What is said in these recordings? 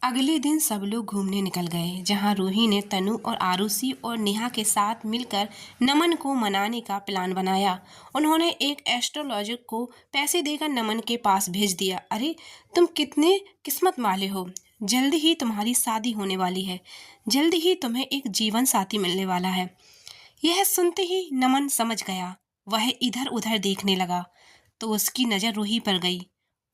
अगले दिन सब लोग घूमने निकल गए, जहां रूही ने तनु और आरुषि और नेहा के साथ मिलकर नमन को मनाने का प्लान बनाया। उन्होंने एक एस्ट्रोलॉजर को पैसे देकर नमन के पास भेज दिया। अरे, तुम कितने किस्मत वाले हो, जल्दी ही तुम्हारी शादी होने वाली है, जल्दी ही तुम्हें एक जीवन साथी मिलने वाला है। यह सुनते ही नमन समझ गया। वह इधर उधर देखने लगा तो उसकी नजर रूही पर गई।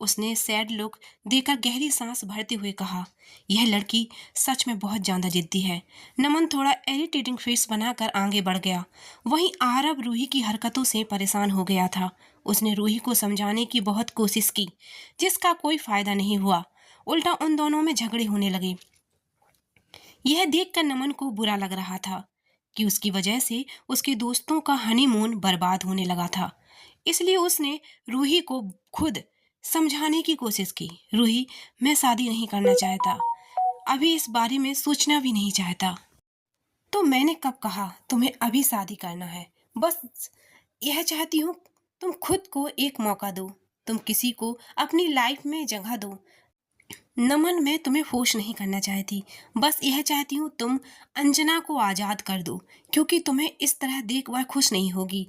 उसने सैड लुक देकर गहरी सांस भरते हुए कहा, यह लड़की सच में बहुत ज्यादा जिद्दी है। नमन थोड़ा इरिटेटिंग फेस बनाकर आगे बढ़ गया। वहीं आरव रूही की हरकतों से परेशान हो गया था। उसने रूही को समझाने की बहुत कोशिश की, जिसका कोई फायदा नहीं हुआ। उल्टा उन दोनों में झगड़े होने लगे। यह देखकर नमन को बुरा लग रहा था कि उसकी वजह से उसके दोस्तों का हनीमून बर्बाद होने लगा था। इसलिए उसने रूही को खुद समझाने की कोशिश की। रूही, मैं शादी नहीं करना चाहता, अभी इस बारे में सोचना भी नहीं चाहता। तो मैंने कब कहा तुम्हें अभी शादी करना है? बस यह चाहती हूँ तुम खुद को एक मौका दो, तुम किसी को अपनी लाइफ में जगह दो। नमन, मैं तुम्हें फोर्स नहीं करना चाहती, बस यह चाहती हूँ तुम अंजना को आज़ाद कर दो, क्योंकि तुम्हें इस तरह देख वह खुश नहीं होगी।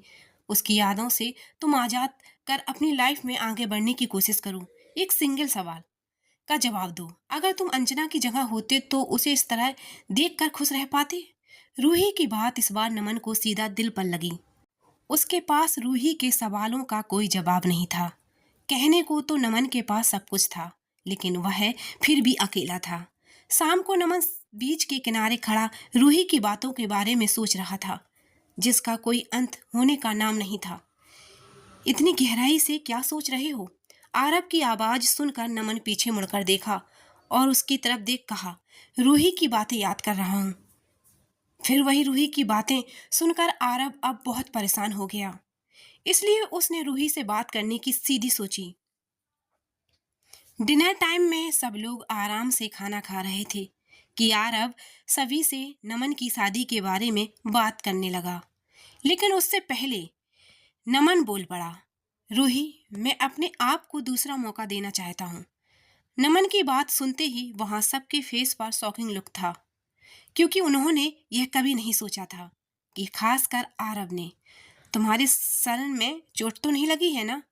उसकी यादों से तुम आज़ाद कर अपनी लाइफ में आगे बढ़ने की कोशिश करो। एक सिंगल सवाल का जवाब दो, अगर तुम अंजना की जगह होते तो उसे इस तरह देख कर खुश रह पाते? रूही की बात इस बार नमन को सीधा दिल पर लगी। उसके पास रूही के सवालों का कोई जवाब नहीं था। कहने को तो नमन के पास सब कुछ था, लेकिन वह फिर भी अकेला था। शाम को नमन बीच के किनारे खड़ा रूही की बातों के बारे में सोच रहा था, जिसका कोई अंत होने का नाम नहीं था। इतनी गहराई से क्या सोच रहे हो? आरब की आवाज सुनकर नमन पीछे मुड़कर देखा और उसकी तरफ देख कहा, रूही की बातें याद कर रहा हूँ। फिर वही रूही की बातें सुनकर आरब अब बहुत परेशान हो गया। इसलिए उसने रूही से बात करने की सीधी सोची। डिनर टाइम में सब लोग आराम से खाना खा रहे थे कि आरब सभी से नमन की शादी के बारे में बात करने लगा। लेकिन उससे पहले नमन बोल पड़ा, रूही, मैं अपने आप को दूसरा मौका देना चाहता हूँ। नमन की बात सुनते ही वहां सबके फेस पर शॉकिंग लुक था, क्योंकि उन्होंने यह कभी नहीं सोचा था कि खासकर आरब ने। तुम्हारे सर में चोट तो नहीं लगी है ना?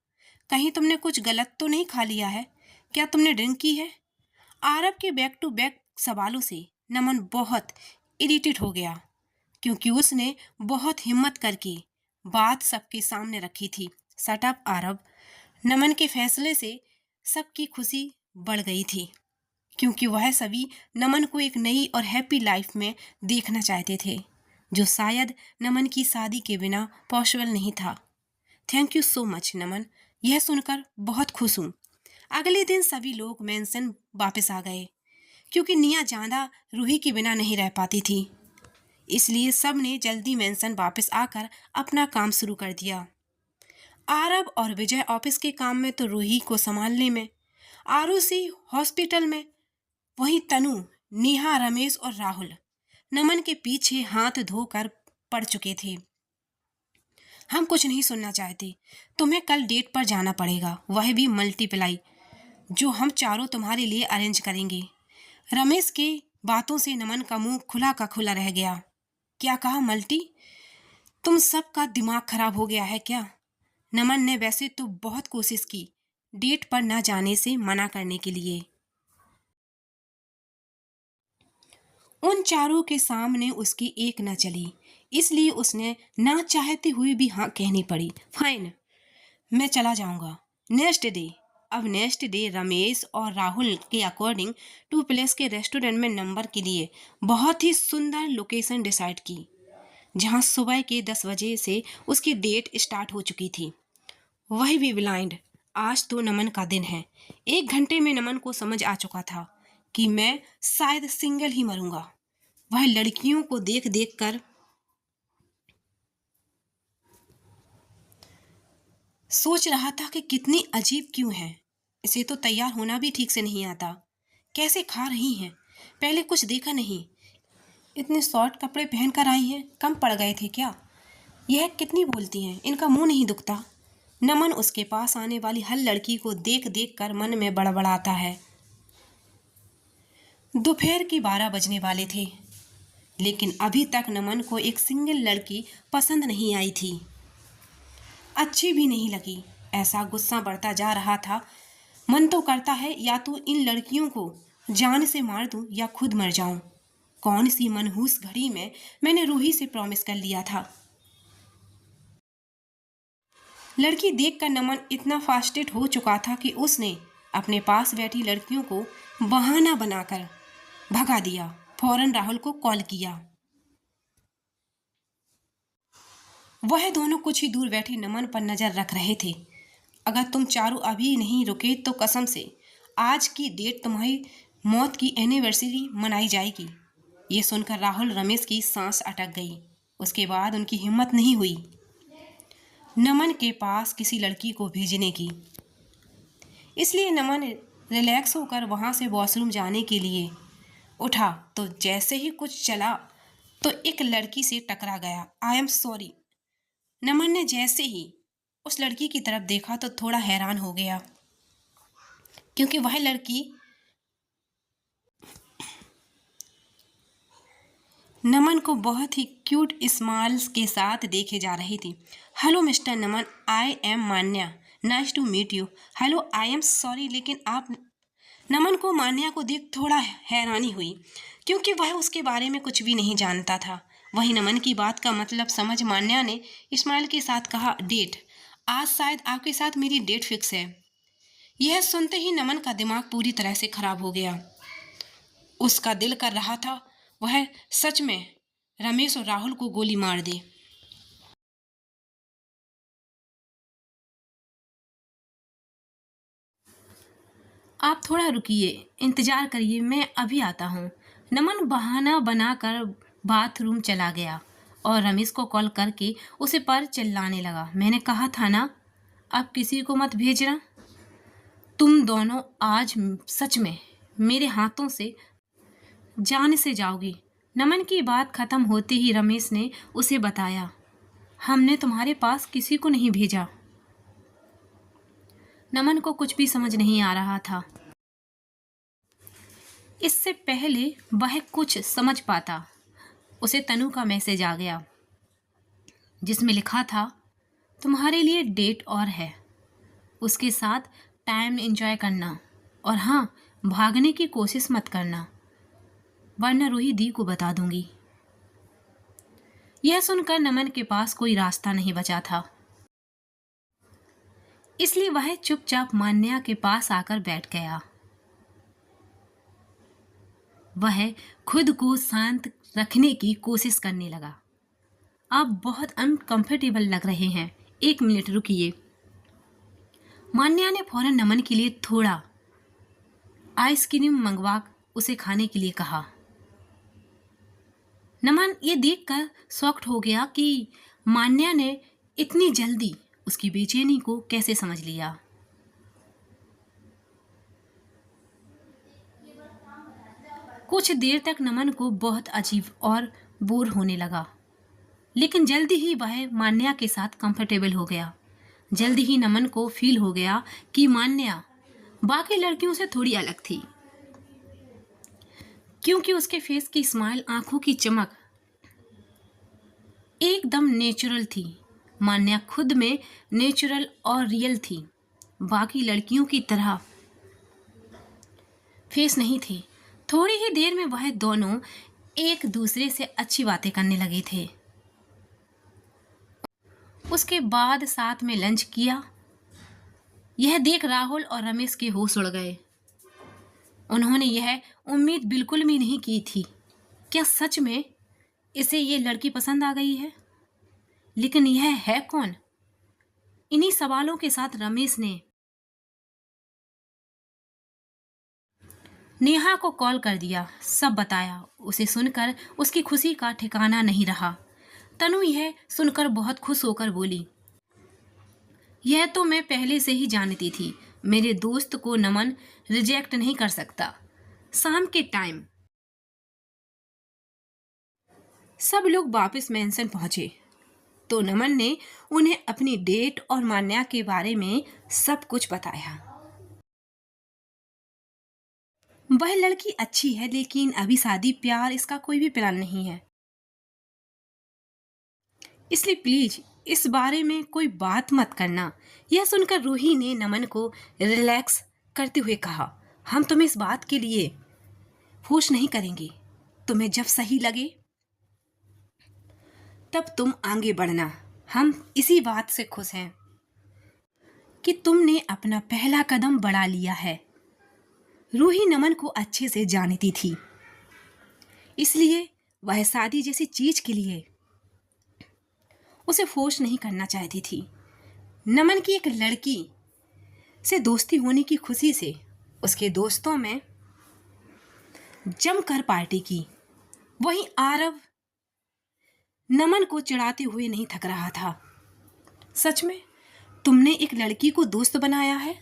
कहीं तुमने कुछ गलत तो नहीं खा लिया है? क्या तुमने ड्रिंक की है? आरब के बैक टू बैक सवालों से नमन बहुत इरिटेट हो गया, क्योंकि उसने बहुत हिम्मत करके बात सबके सामने रखी थी। शट अप आरब। नमन के फैसले से सबकी खुशी बढ़ गई थी, क्योंकि वह सभी नमन को एक नई और हैप्पी लाइफ में देखना चाहते थे, जो शायद नमन की शादी के बिना पॉसिबल नहीं था। थैंक यू सो मच नमन, यह सुनकर बहुत खुश हूँ। अगले दिन सभी लोग मेंशन वापस आ गए, क्योंकि निया ज्यादा रूही के बिना नहीं रह पाती थी। इसलिए सब ने जल्दी मेंशन वापस आकर अपना काम शुरू कर दिया। आरब और विजय ऑफिस के काम में तो रूही को संभालने में, आरुषि हॉस्पिटल में, वहीं तनु, नेहा, रमेश और राहुल नमन के पीछे हाथ धोकर पड़ चुके थे। हम कुछ नहीं सुनना चाहते, तुम्हें कल डेट पर जाना पड़ेगा, वह भी मल्टीप्लाई, जो हम चारों तुम्हारे लिए अरेंज करेंगे। रमेश की बातों से नमन का मुंह खुला का खुला रह गया। क्या कहा मल्टी? तुम सबका दिमाग खराब हो गया है क्या? नमन ने वैसे तो बहुत कोशिश की डेट पर न जाने से मना करने के लिए। उन चारों के सामने उसकी एक न चली, इसलिए उसने ना चाहते हुए भी हाँ कहनी पड़ी। फाइन, मैं चला जाऊंगा। Next day. अब नेक्स्ट डे रमेश और राहुल के अकॉर्डिंग टू प्लेस के रेस्टोरेंट में नंबर के लिए बहुत ही सुंदर लोकेशन डिसाइड की, जहां सुबह के 10 बजे से उसकी डेट स्टार्ट हो चुकी थी। वही भी ब्लाइंड। आज तो नमन का दिन है। 1 घंटे में नमन को समझ आ चुका था कि मैं शायद सिंगल ही मरूंगा। वह लड़कियों को देख देख कर सोच रहा था कि कितनी अजीब क्यों है, इसे तो तैयार होना भी ठीक से नहीं आता। कैसे खा रही हैं, पहले कुछ देखा नहीं। इतने शॉर्ट कपड़े पहनकर आई हैं, कम पड़ गए थे क्या? यह कितनी बोलती हैं, इनका मुंह नहीं दुखता? नमन उसके पास आने वाली हर लड़की को देख देख कर मन में बड़बड़ाता है। दोपहर के 12 बजने वाले थे, लेकिन अभी तक नमन को एक सिंगल लड़की पसंद नहीं आई थी। अच्छी भी नहीं लगी। ऐसा गुस्सा बढ़ता जा रहा था। मन तो करता है या तो इन लड़कियों को जान से मार दूं या खुद मर जाऊं। कौन सी मनहूस घड़ी में मैंने रूही से प्रॉमिस कर लिया था। लड़की देखकर नमन इतना फ्रस्ट्रेट हो चुका था कि उसने अपने पास बैठी लड़कियों को बहाना बनाकर भगा दिया। फौरन राहुल को कॉल किया। वह दोनों कुछ ही दूर बैठे नमन पर नजर रख रहे थे। अगर तुम चारों अभी नहीं रुके तो कसम से आज की डेट तुम्हारी मौत की एनिवर्सरी मनाई जाएगी। ये सुनकर राहुल रमेश की सांस अटक गई। उसके बाद उनकी हिम्मत नहीं हुई नमन के पास किसी लड़की को भेजने की। इसलिए नमन रिलैक्स होकर वहाँ से वॉशरूम जाने के लिए उठा तो जैसे ही कुछ चला तो एक लड़की से टकरा गया। आई एम सॉरी। नमन ने जैसे ही उस लड़की की तरफ देखा तो थोड़ा हैरान हो गया, क्योंकि वह लड़की नमन को बहुत ही क्यूट स्माइल्स के साथ देखे जा रही थी। Hello mister Naman, I am Manya, nice to meet you. Hello, I am sorry, लेकिन आप। नमन को मान्या को देख थोड़ा हैरानी हुई, क्योंकि वह उसके बारे में कुछ भी नहीं जानता था। वही नमन की बात का मतलब समझ मान्या ने स्माइल के साथ कहा, डेट? आज शायद आपके साथ मेरी डेट फिक्स है। यह सुनते ही नमन का दिमाग पूरी तरह से खराब हो गया। उसका दिल कर रहा था वह सच में रमेश और राहुल को गोली मार दे। आप थोड़ा रुकिए, इंतजार करिए, मैं अभी आता हूँ। नमन बहाना बनाकर बाथरूम चला गया और रमेश को कॉल करके उसे पर चिल्लाने लगा। मैंने कहा था ना, अब किसी को मत भेजना। तुम दोनों आज सच में मेरे हाथों से जान से जाओगी। नमन की बात खत्म होते ही रमेश ने उसे बताया, हमने तुम्हारे पास किसी को नहीं भेजा। नमन को कुछ भी समझ नहीं आ रहा था। इससे पहले वह कुछ समझ पाता, उसे तनु का मैसेज आ गया जिसमें लिखा था, तुम्हारे लिए डेट और है, उसके साथ टाइम एंजॉय करना, और हाँ, भागने की कोशिश मत करना वरना रूही दी को बता दूंगी। यह सुनकर नमन के पास कोई रास्ता नहीं बचा था, इसलिए वह चुपचाप मान्या के पास आकर बैठ गया। वह खुद को शांत रखने की कोशिश करने लगा। आप बहुत अनकंफर्टेबल लग रहे हैं, 1 मिनट रुकिए। मान्या ने फौरन नमन के लिए थोड़ा आइसक्रीम मंगवा उसे खाने के लिए कहा। नमन ये देखकर शॉक्ड हो गया कि मान्या ने इतनी जल्दी उसकी बेचैनी को कैसे समझ लिया। कुछ देर तक नमन को बहुत अजीब और बोर होने लगा, लेकिन जल्दी ही वह मान्या के साथ कंफर्टेबल हो गया। जल्दी ही नमन को फील हो गया कि मान्या बाकी लड़कियों से थोड़ी अलग थी, क्योंकि उसके फेस की स्माइल, आंखों की चमक एकदम नेचुरल थी। मान्या खुद में नेचुरल और रियल थी, बाकी लड़कियों की तरह फेस नहीं थी। थोड़ी ही देर में वह दोनों एक दूसरे से अच्छी बातें करने लगे थे। उसके बाद साथ में लंच किया। यह देख राहुल और रमेश के होश उड़ गए। उन्होंने यह उम्मीद बिल्कुल भी नहीं की थी। क्या सच में इसे ये लड़की पसंद आ गई है? लेकिन यह है कौन? इन्हीं सवालों के साथ रमेश ने नेहा को कॉल कर दिया, सब बताया। उसे सुनकर उसकी खुशी का ठिकाना नहीं रहा। तनु यह सुनकर बहुत खुश होकर बोली, यह तो मैं पहले से ही जानती थी, मेरे दोस्त को नमन रिजेक्ट नहीं कर सकता। शाम के टाइम सब लोग वापस मेंशन पहुंचे तो नमन ने उन्हें अपनी डेट और मान्या के बारे में सब कुछ बताया। वह लड़की अच्छी है, लेकिन अभी शादी प्यार इसका कोई भी प्लान नहीं है, इसलिए प्लीज इस बारे में कोई बात मत करना। यह सुनकर रूही ने नमन को रिलैक्स करते हुए कहा, हम तुम्हें इस बात के लिए फोर्स नहीं करेंगे। तुम्हें जब सही लगे तब तुम आगे बढ़ना। हम इसी बात से खुश हैं कि तुमने अपना पहला कदम बढ़ा लिया है। रूही नमन को अच्छे से जानती थी, इसलिए वह शादी जैसी चीज के लिए उसे फोर्स नहीं करना चाहती थी। नमन की एक लड़की से दोस्ती होने की खुशी से उसके दोस्तों में जमकर पार्टी की। वहीं आरव नमन को चिढ़ाते हुए नहीं थक रहा था। सच में तुमने एक लड़की को दोस्त बनाया है?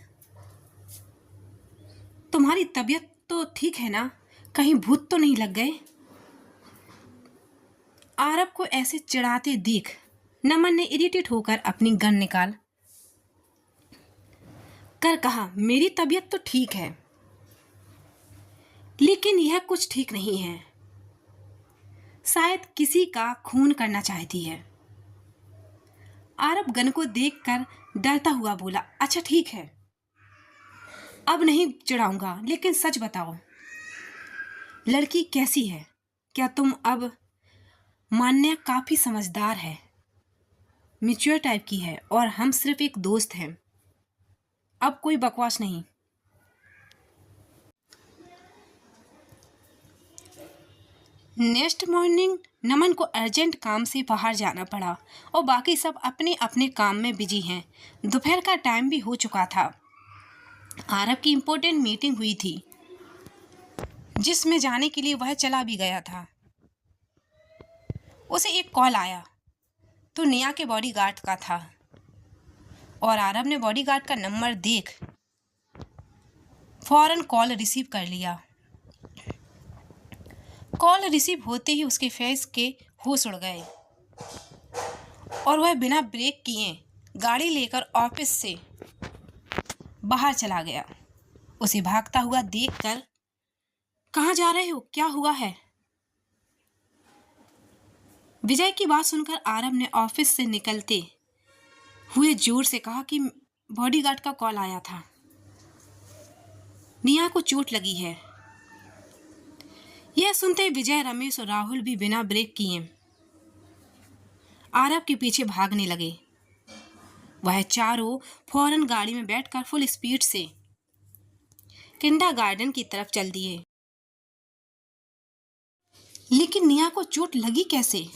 तुम्हारी तबीयत तो ठीक है ना? कहीं भूत तो नहीं लग गए? आरव को ऐसे चिढ़ाते देख नमन ने इरिटेट होकर अपनी गन निकाल कर कहा, मेरी तबीयत तो ठीक है, लेकिन यह कुछ ठीक नहीं है। शायद किसी का खून करना चाहती है। आरव गन को देखकर डरता हुआ बोला, अच्छा ठीक है, अब नहीं चिढ़ाऊंगा, लेकिन सच बताओ लड़की कैसी है? क्या तुम अब मान्या काफी समझदार है, मैच्योर टाइप की है, और हम सिर्फ एक दोस्त हैं। अब कोई बकवास नहीं। नेक्स्ट मॉर्निंग नमन को अर्जेंट काम से बाहर जाना पड़ा और बाकी सब अपने अपने काम में बिजी हैं। दोपहर का टाइम भी हो चुका था। आरव की इम्पोर्टेंट मीटिंग हुई थी, जिसमें जाने के लिए वह चला भी गया था। उसे एक कॉल आया तो नेहा के बॉडीगार्ड का था और आरव ने बॉडीगार्ड का नंबर देख फौरन कॉल रिसीव कर लिया। कॉल रिसीव होते ही उसके फेस के होश उड़ गए और वह बिना ब्रेक किए गाड़ी लेकर ऑफिस से बाहर चला गया। उसे भागता हुआ देखकर, कहाँ जा रहे हो? क्या हुआ है? विजय की बात सुनकर आरव ने ऑफिस से निकलते हुए जोर से कहा कि बॉडीगार्ड का कॉल आया था, नेहा को चोट लगी है। यह सुनते ही विजय, रमेश और राहुल भी बिना ब्रेक किए आरव के पीछे भागने लगे। वह चारों फौरन गाड़ी में बैठकर फुल स्पीड से किंडरगार्टन की तरफ चल दिए। लेकिन नेहा को चोट लगी कैसे?